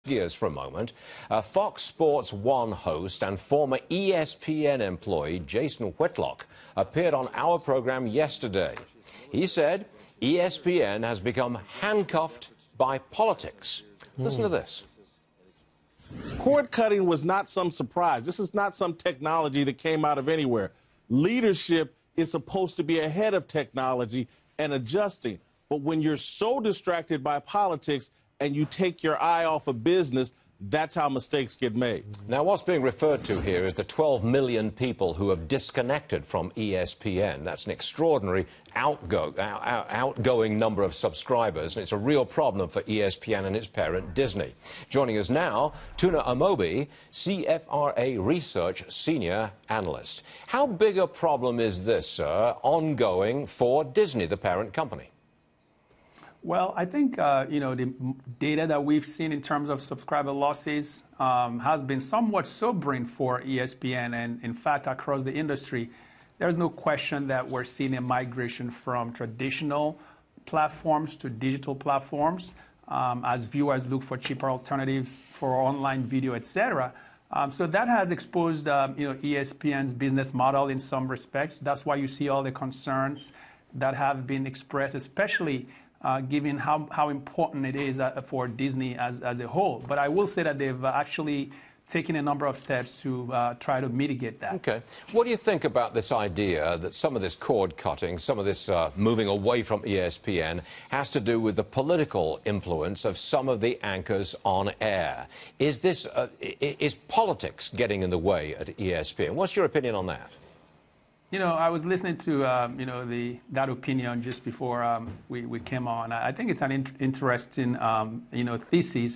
Gears for a moment. Fox Sports 1 host and former ESPN employee Jason Whitlock appeared on our program yesterday. He said ESPN has become handcuffed by politics. Listen to this. Cord cutting was not some surprise. This is not some technology that came out of anywhere. Leadership is supposed to be ahead of technology and adjusting. But when you're so distracted by politics and you take your eye off of business, that's how mistakes get made. Now, what's being referred to here is the 12 million people who have disconnected from ESPN. That's an extraordinary outgoing number of subscribers, and it's a real problem for ESPN and its parent, Disney. Joining us now, Tuna Amobi, CFRA Research Senior Analyst. How big a problem is this, sir, ongoing for Disney, the parent company? Well, I think, the data that we've seen in terms of subscriber losses has been somewhat sobering for ESPN and, in fact, across the industry. There's no question that we're seeing a migration from traditional platforms to digital platforms as viewers look for cheaper alternatives for online video, etc. So that has exposed, ESPN's business model in some respects. That's why you see all the concerns that have been expressed, especially given how important it is for Disney as a whole. But I will say that they've actually taken a number of steps to try to mitigate that. Okay. What do you think about this idea that some of this cord cutting, some of this moving away from ESPN has to do with the political influence of some of the anchors on air? Is politics getting in the way at ESPN? What's your opinion on that? I was listening to, that opinion just before we came on. I think it's an interesting, thesis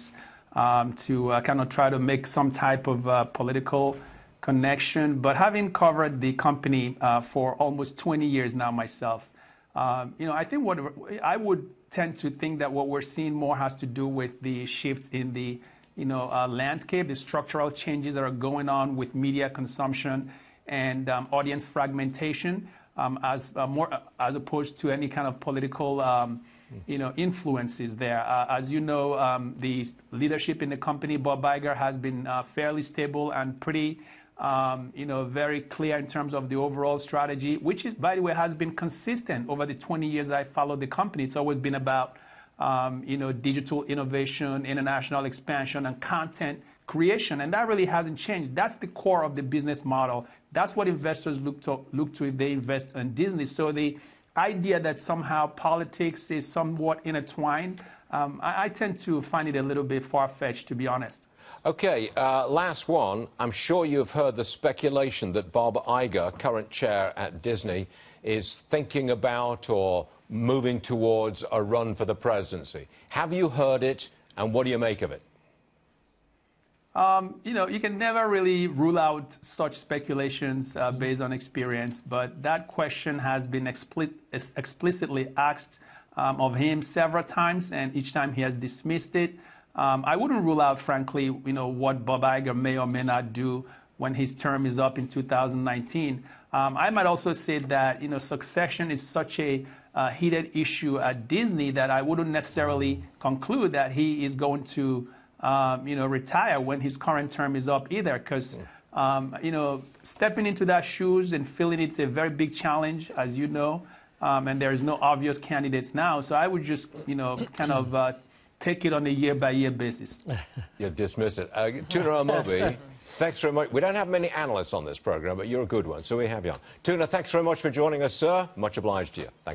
to kind of try to make some type of political connection. But having covered the company for almost 20 years now myself, I think I would tend to think that what we're seeing more has to do with the shifts in the, landscape, the structural changes that are going on with media consumption and audience fragmentation, as opposed to any kind of political, influences there. As you know, the leadership in the company, Barbra Eiger, has been fairly stable and pretty, very clear in terms of the overall strategy, which is, by the way, has been consistent over the 20 years I followed the company. It's always been about, digital innovation, international expansion, and content creation, and that really hasn't changed. That's the core of the business model. That's what investors look to if they invest in Disney. So the idea that somehow politics is somewhat intertwined, I tend to find it a little bit far-fetched, to be honest. Okay, last one. I'm sure you've heard the speculation that Barbra Eiger, current chair at Disney, is thinking about or moving towards a run for the presidency. Have you heard it, and what do you make of it? You can never really rule out such speculations based on experience, but that question has been explicitly asked of him several times, and each time he has dismissed it. I wouldn't rule out, frankly, what Barbra Eiger may or may not do when his term is up in 2019. I might also say that, succession is such a heated issue at Disney that I wouldn't necessarily conclude that he is going to retire when his current term is up either, because, stepping into that shoes and filling it's a very big challenge, as you know, and there's no obvious candidates now. So I would just, kind of take it on a year-by-year basis. You dismiss it. Tuna Amobi, thanks very much. We don't have many analysts on this program, but you're a good one, so we have you on. Tuna, thanks very much for joining us, sir. Much obliged to you. Thanks.